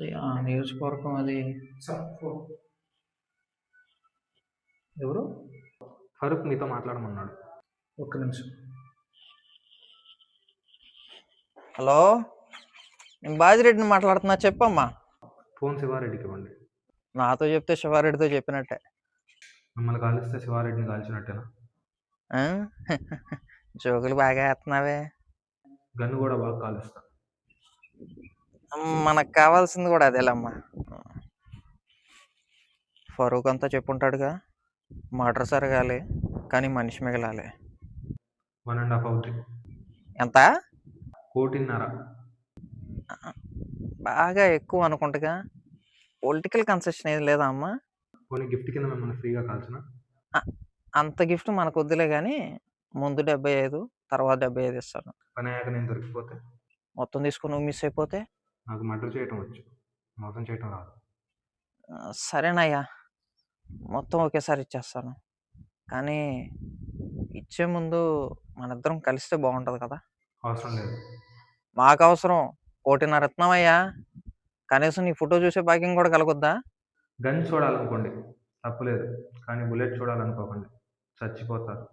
ఆ నియోజకవర్గం అది ఎవరు? ఫరూక్ నీతో మాట్లాడమన్నాడు. ఒక్క నిమిషం. హలో, నేను బాజిరెడ్డిని మాట్లాడుతున్నా, చెప్పమ్మా. ఫోన్ శివారెడ్డికి ఇవ్వండి. నాతో చెప్తే శివారెడ్డితో చెప్పినట్టే. మిమ్మల్ని కాలిస్తే శివారెడ్డిని కాల్చినట్టేనా? ఆ? జోకులు బాగా వేస్తున్నావే. గన్ను కూడా బాగా కాలుస్తా. మనకు కావాల్సింది కూడా అదేలమ్మా. ఫరూక్ అంతా చెప్పుంటాడుగా, మర్డర్ జరగాలి కానీ మనిషి మిగలాలి. 1.5 అవుతుంది. ఎంత? 1.5 బాగా ఎక్కువ అనుకుంటగా. పొలిటికల్ కన్సెషన్ ఏది లేదా అమ్మా? పోనీ గిఫ్ట్ కింద మిమ్మల్ని ఫ్రీగా కాల్చిన? అంత గిఫ్ట్ మనకు వద్దులే కానీ ముందు 75, తర్వాత 75 ఇస్తాను. పని అయ్యాక నేను దొరికిపోతే? మొత్తం తీసుకుని నువ్వు మిస్ అయిపోతే? నాకు మర్డర్ చేయటం వచ్చు, మోసం చేయటం రాదు. సరేనయ్యా, మొత్తం ఒకేసారి ఇచ్చేస్తాను. కానీ ఇచ్చే ముందు మనిద్దరం కలిస్తే బాగుంటుంది కదా. అవసరం లేదు. మాకు అవసరం. 1.5 ఇస్తున్నామయ్యా, కనీసం నీ ఫోటో చూసే భాగ్యం కూడా కలగొద్దా? గన్ చూడాలనుకోండి తప్పులేదు, కానీ బుల్లెట్ చూడాలనుకోకండి, చచ్చిపోతారు.